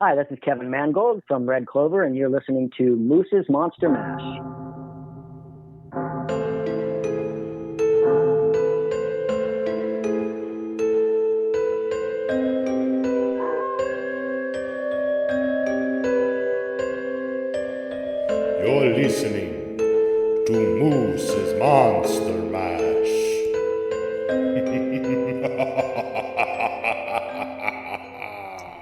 Hi, this is Kevin Mangold from Red Clover, and you're listening to Moose's Monster Mash. You're listening to Moose's Monster Mash.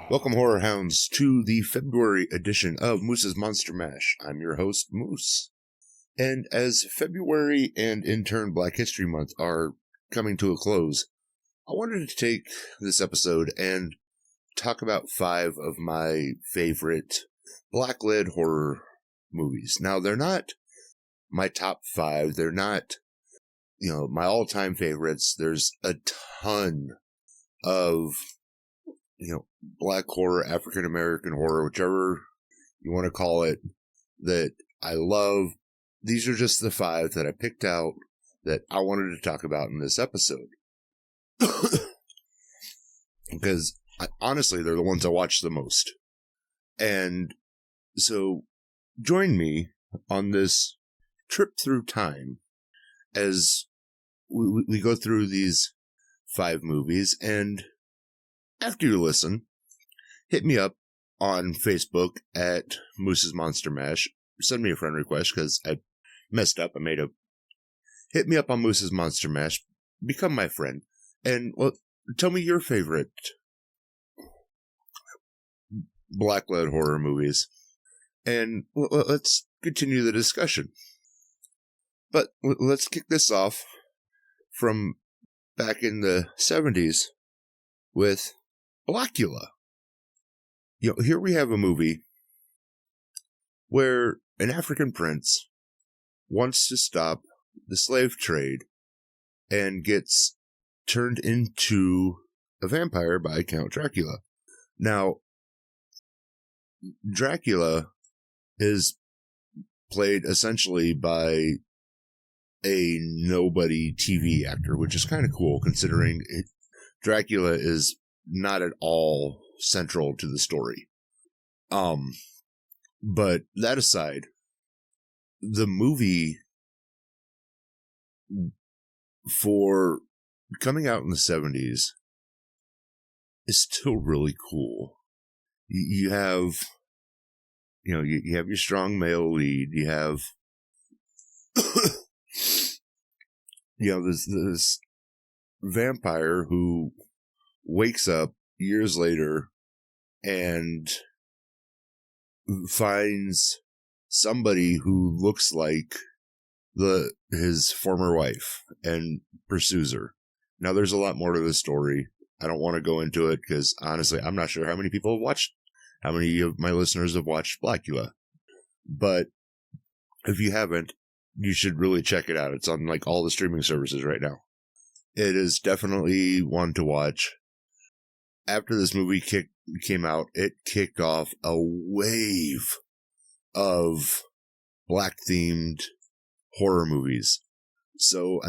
Welcome, Horror Hounds, to the February edition of Moose's Monster Mash. I'm your host, Moose. And as February and in turn Black History Month are coming to a close, I wanted to take this episode and talk about 5 of my favorite black-led horror movies. Now, they're not my top 5. They're not, my all-time favorites. There's a ton of, black horror, African-American horror, whichever you want to call it, that I love. These are just the 5 that I picked out that I wanted to talk about in this episode. Because, honestly, they're the ones I watch the most. And so, join me on this trip through time as we go through these 5 movies. And after you listen, hit me up on Facebook at Moose's Monster Mash. Send me a friend request because I messed up. Hit me up on Moose's Monster Mash. Become my friend. And tell me your favorite black-led horror movies. And let's continue the discussion. But let's kick this off from back in the 70s with BLacula. Here we have a movie where an African prince wants to stop the slave trade and gets turned into a vampire by Count Dracula. Now, Dracula is played essentially by a nobody TV actor, which is kind of cool considering Dracula is not at all central to the story. But that aside, the movie, for coming out in the 70s, is still really cool. You have, you have your strong male lead. You have, this vampire who wakes up years later and finds somebody who looks like his former wife and pursues her. Now, there's a lot more to the story. I don't want to go into it because, honestly, I'm not sure how many of my listeners have watched BLacula. But if you haven't, you should really check it out. It's on all the streaming services right now. It is definitely one to watch. After this movie came out, it kicked off a wave of black-themed horror movies. So,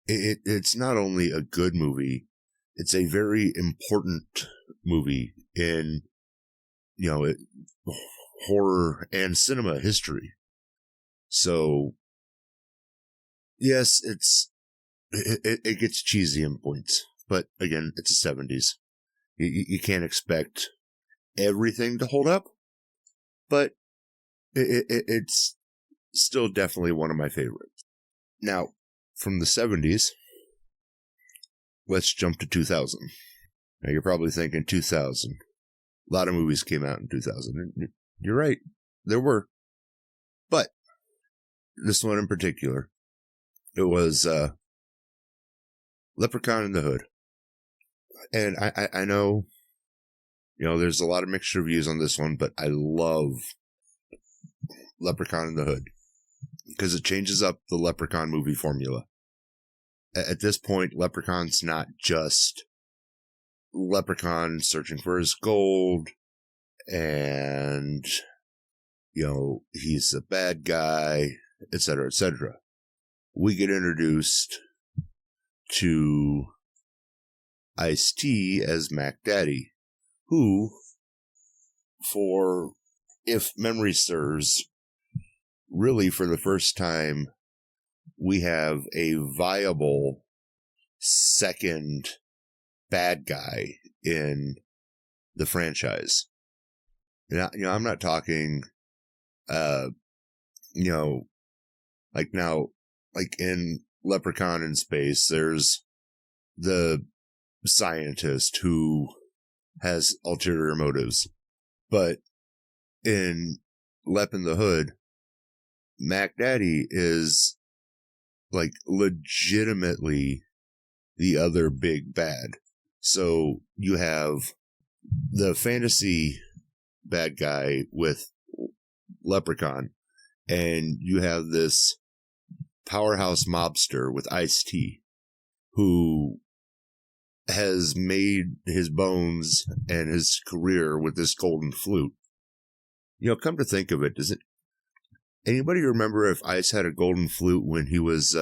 it's not only a good movie, it's a very important movie in, horror and cinema history. So, yes, it gets cheesy in points, but again, it's the 70s. You can't expect everything to hold up, but it's still definitely one of my favorites. Now, from the 70s, let's jump to 2000. Now, you're probably thinking 2000. A lot of movies came out in 2000. You're right. There were. But this one in particular, it was Leprechaun in the Hood. And I know, there's a lot of mixed reviews on this one, but I love Leprechaun in the Hood because it changes up the Leprechaun movie formula. At this point, Leprechaun's not just Leprechaun searching for his gold and, he's a bad guy, etc., etc. We get introduced to Ice-T as Mac Daddy, who, if memory serves, really for the first time, we have a viable second bad guy in the franchise. Now, I'm not talking, like in Leprechaun in Space, there's the scientist who has ulterior motives. But in Lep in the Hood, Mac Daddy is like legitimately the other big bad. So you have the fantasy bad guy with Leprechaun, and you have this powerhouse mobster with Ice-T, who has made his bones and his career with this golden flute. Come to think of it, does anybody remember if Ice had a golden flute when he was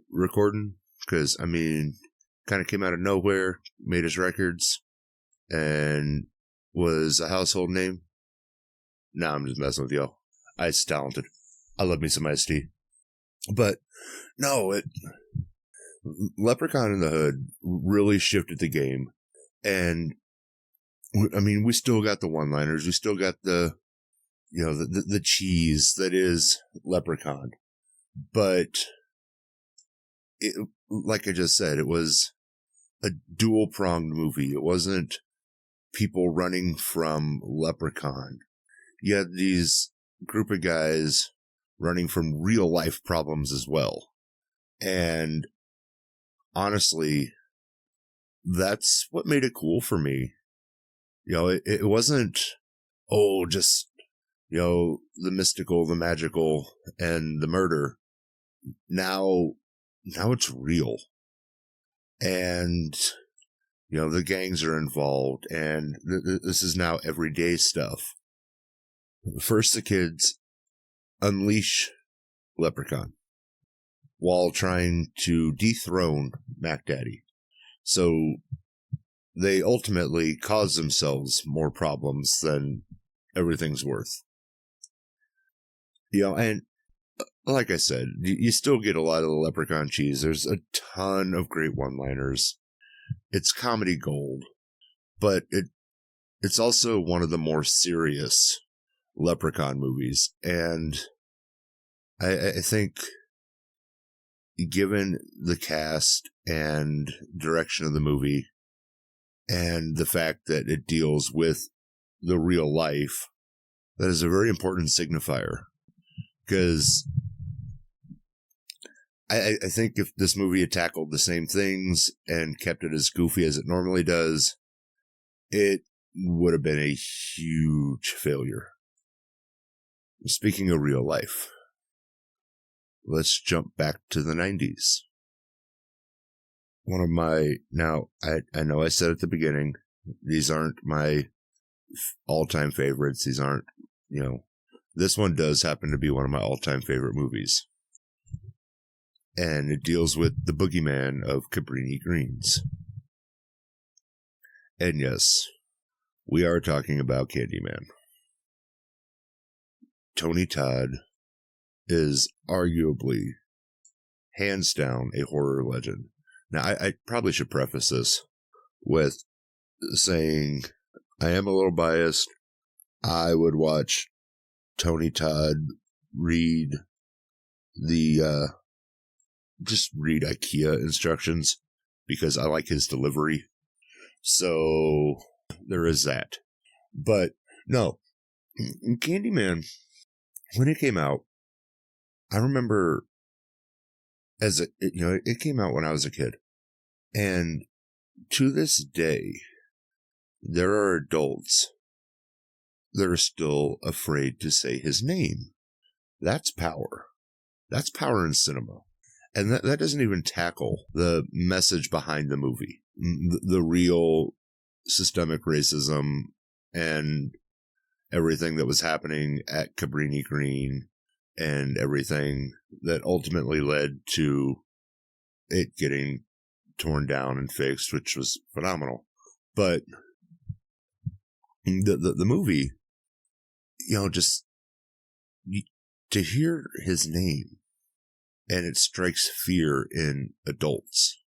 recording? Because, kind of came out of nowhere, made his records, and was a household name. Nah, I'm just messing with y'all. Ice is talented. I love me some Ice-T. But, no, Leprechaun in the Hood really shifted the game. And, we still got the one-liners. We still got the cheese that is Leprechaun. But, like I just said, it was a dual-pronged movie. It wasn't people running from Leprechaun. You had these group of guys running from real-life problems as well. And honestly, that's what made it cool for me. It wasn't, just, the mystical, the magical, and the murder. Now it's real. And, the gangs are involved, and this is now everyday stuff. First, the kids unleash Leprechaun while trying to dethrone Mac Daddy. So they ultimately cause themselves more problems than everything's worth. And like I said, you still get a lot of the Leprechaun cheese. There's a ton of great one-liners. It's comedy gold, but it's also one of the more serious Leprechaun movies. And I think, given the cast and direction of the movie, and the fact that it deals with the real life, that is a very important signifier. Because I think if this movie had tackled the same things and kept it as goofy as it normally does, it would have been a huge failure. Speaking of real life, let's jump back to the 90s. One of my, now, I know I said at the beginning, these aren't my all-time favorites. These aren't, this one does happen to be one of my all-time favorite movies. And it deals with the boogeyman of Cabrini Greens. And yes, we are talking about Candyman. Tony Todd is arguably, hands down, a horror legend. Now, I probably should preface this with saying I am a little biased. I would watch Tony Todd read just read IKEA instructions because I like his delivery. So there is that. But no, Candyman, when it came out, I remember it came out when I was a kid. And to this day, there are adults that are still afraid to say his name. That's power. That's power in cinema. And that doesn't even tackle the message behind the movie. The real systemic racism and everything that was happening at Cabrini Green and everything that ultimately led to it getting torn down and fixed, which was phenomenal. But The movie, just to hear his name and it strikes fear in adults.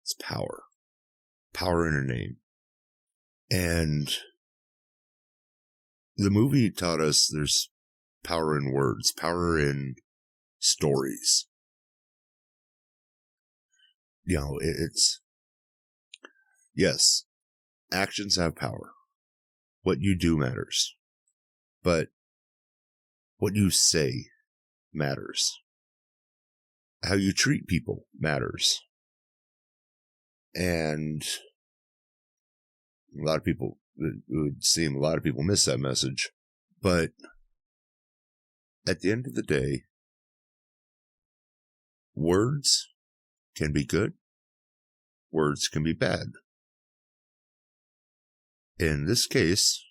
It's power in her name. And the movie taught us there's power in words, power in stories. It's, yes, actions have power. What you do matters. But what you say matters. How you treat people matters. And it would seem a lot of people miss that message. But at the end of the day, words can be good. Words can be bad. In this case,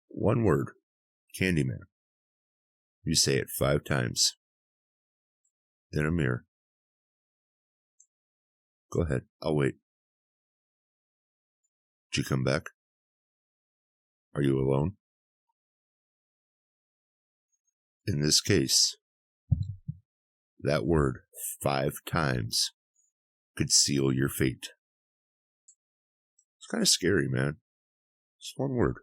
one word, Candyman. You say it 5 times in a mirror. Go ahead. I'll wait. Did you come back? Are you alone? In this case, that word 5 times could seal your fate. It's kind of scary, man. Just one word.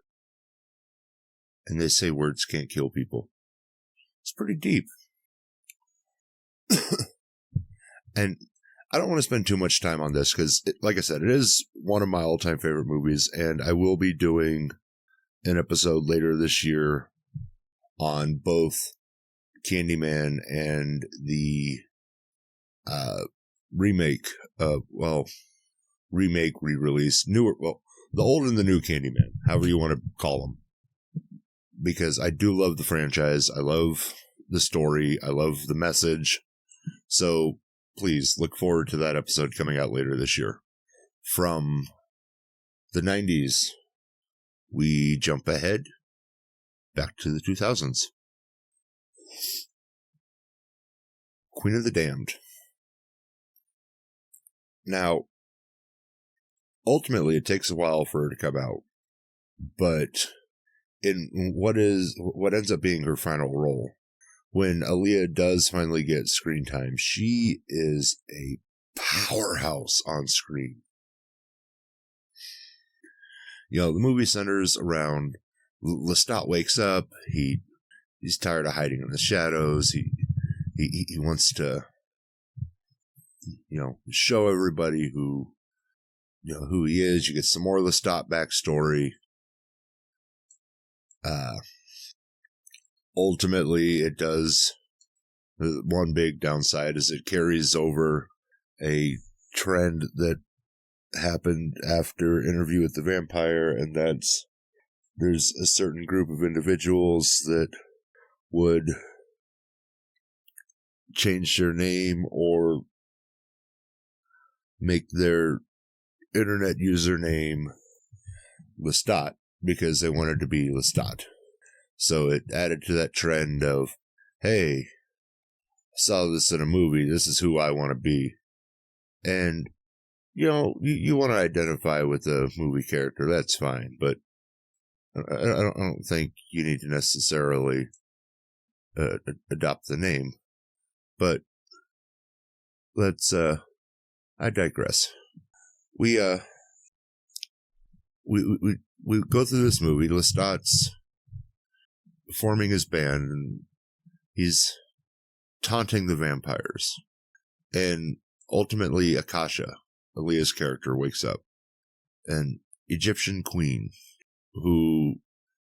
And they say words can't kill people. It's pretty deep. And I don't want to spend too much time on this because, like I said, it is one of my all-time favorite movies, and I will be doing an episode later this year on both Candyman and the re-release, the old and the new Candyman, however you want to call them. Because I do love the franchise. I love the story. I love the message. So please look forward to that episode coming out later this year. From the 90s, we jump ahead back to the 2000s. Queen of the Damned. Now, ultimately, it takes a while for her to come out, but in what ends up being her final role, when Aaliyah does finally get screen time, she is a powerhouse on screen. The movie centers around Lestat wakes up. He's tired of hiding in the shadows. He wants to, show everybody who he is. You get some more Lestat backstory. Ultimately, it does. One big downside is it carries over a trend that happened after Interview with the Vampire, and that's there's a certain group of individuals that would change their name or make their internet username Lestat because they wanted to be Lestat. So it added to that trend of, hey, I saw this in a movie, this is who I want to be. And, you want to identify with the movie character, that's fine, but I don't think you need to necessarily adopt the name. But let's, I digress. We go through this movie. Lestat's forming his band, and he's taunting the vampires. And ultimately, Akasha, Aaliyah's character, wakes up. An Egyptian queen who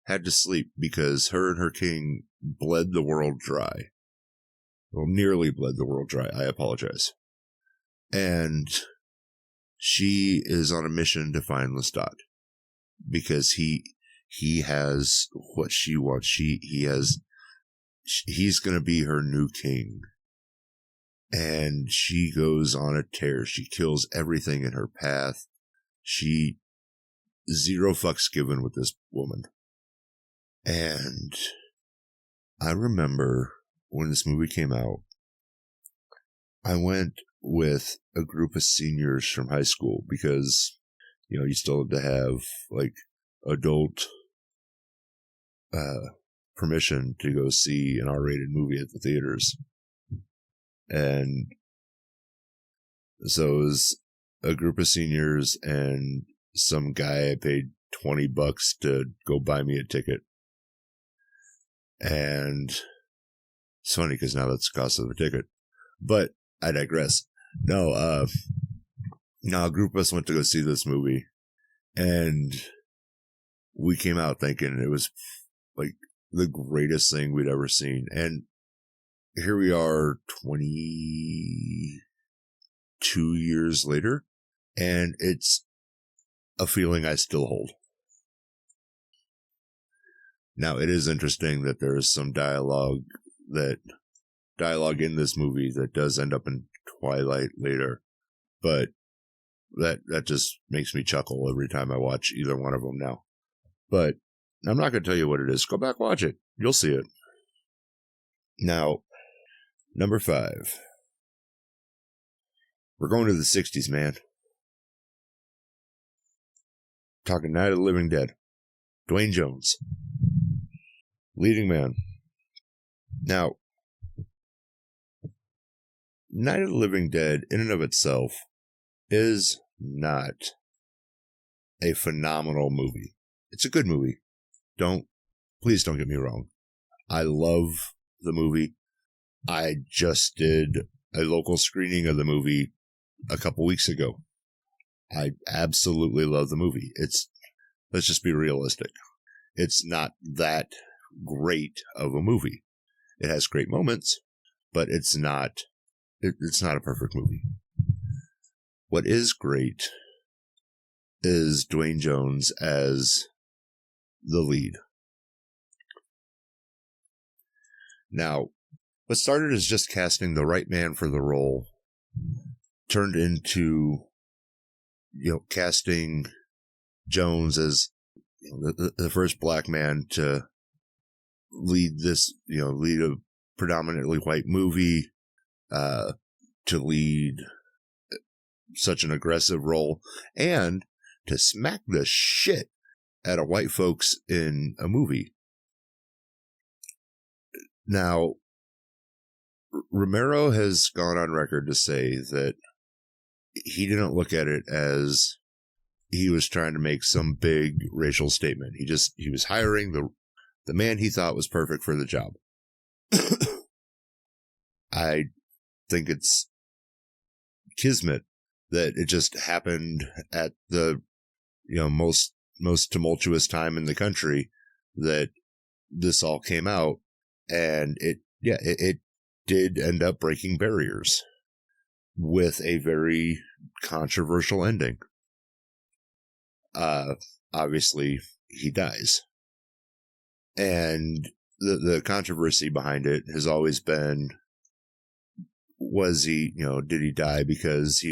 had to sleep because her and her king bled the world dry. Well, nearly bled the world dry. I apologize. And she is on a mission to find Lestat because he has what she wants. He's going to be her new king. And she goes on a tear. She kills everything in her path. Zero fucks given with this woman. And I remember when this movie came out, I went with a group of seniors from high school because, you still had to have, adult permission to go see an R-rated movie at the theaters. And so it was a group of seniors and some guy I paid $20 to go buy me a ticket. And it's funny because now that's the cost of the ticket. But I digress. No, a group of us went to go see this movie, and we came out thinking it was like the greatest thing we'd ever seen. And here we are 22 years later, and it's a feeling I still hold. Now, it is interesting that there is some dialogue in this movie that does end up in Twilight later, but that just makes me chuckle every time I watch either one of them now. But I'm not going to tell you what it is. Go back, watch it. You'll see it. Now, number 5. We're going to the 60s, man. Talking Night of the Living Dead. Dwayne Jones. Leading man. Now, Night of the Living Dead, in and of itself, is not a phenomenal movie. It's a good movie. Please don't get me wrong. I love the movie. I just did a local screening of the movie a couple weeks ago. I absolutely love the movie. Let's just be realistic. It's not that great of a movie. It has great moments, but it's not a perfect movie. What is great is Dwayne Jones as the lead. Now, what started as just casting the right man for the role turned into, casting Jones as the first black man to lead a predominantly white movie, to lead such an aggressive role, and to smack the shit out of white folks in a movie. Now, Romero has gone on record to say that he didn't look at it as he was trying to make some big racial statement. He was hiring the man he thought was perfect for the job. I think it's kismet that it just happened at the most tumultuous time in the country that this all came out, and it did end up breaking barriers with a very controversial ending. Obviously he dies, and the controversy behind it has always been, did he die because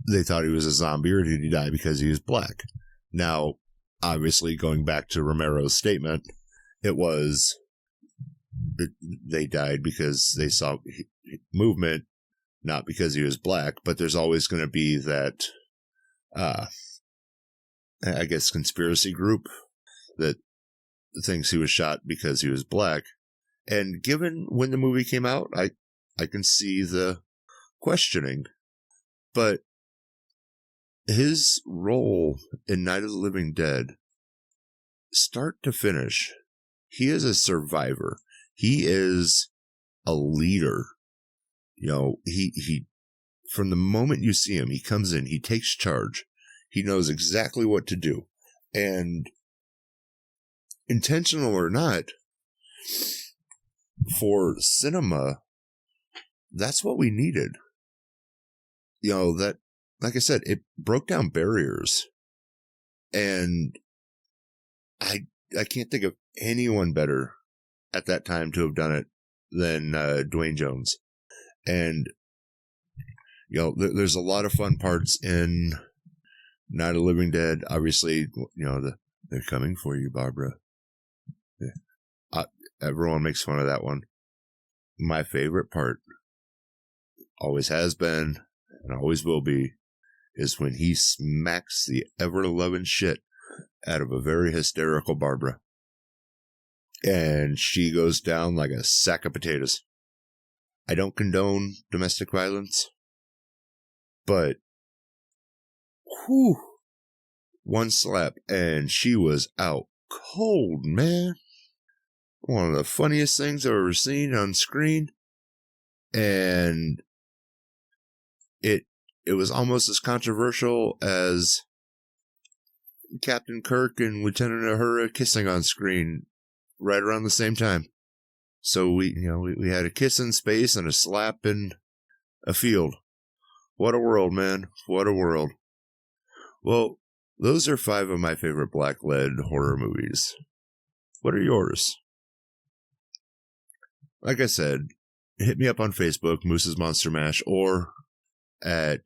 they thought he was a zombie, or did he die because he was black? Now, obviously, going back to Romero's statement, they died because they saw movement, not because he was black. But there's always going to be that, I guess, conspiracy group that thinks he was shot because he was black. And given when the movie came out, I can see the questioning. But his role in Night of the Living Dead, start to finish, he is a survivor. He is a leader. He from the moment you see him, he comes in, he takes charge. He knows exactly what to do. And intentional or not, for cinema, that's what we needed. That, like I said, it broke down barriers. And I can't think of anyone better at that time to have done it than Dwayne Jones. And, there's a lot of fun parts in Night of the Living Dead. Obviously, they're coming for you, Barbara. Everyone makes fun of that one. My favorite part, always has been, and always will be, is when he smacks the ever-loving shit out of a very hysterical Barbara. And she goes down like a sack of potatoes. I don't condone domestic violence, but whew, one slap and she was out cold, man. One of the funniest things I've ever seen on screen. And it was almost as controversial as Captain Kirk and Lieutenant Uhura kissing on screen right around the same time. So we had a kiss in space and a slap in a field. What a world, man. What a world. Well, those are 5 of my favorite black-led horror movies. What are yours? Like I said, hit me up on Facebook, Moose's Monster Mash, or at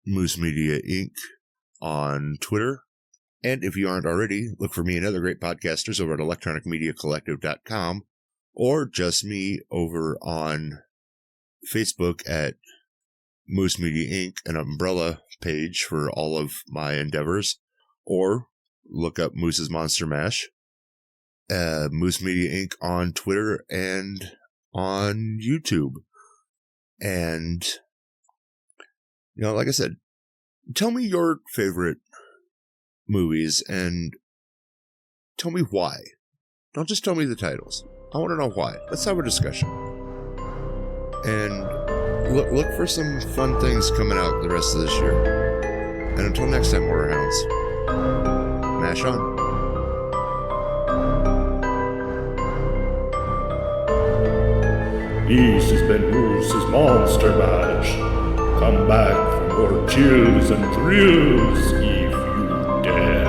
Moose Media Inc. on Twitter. And if you aren't already, look for me and other great podcasters over at electronicmediacollective.com, or just me over on Facebook at Moose Media Inc., an umbrella page for all of my endeavors, or look up Moose's Monster Mash, Moose Media Inc. on Twitter and on YouTube. And, like I said, tell me your favorite movies and tell me why. Don't just tell me the titles. I want to know why. Let's have a discussion. And look for some fun things coming out the rest of this year. And until next time, Horror Hounds, mash on. This has been Moose's Monster Mash. Come back for more chills and thrills if you dare.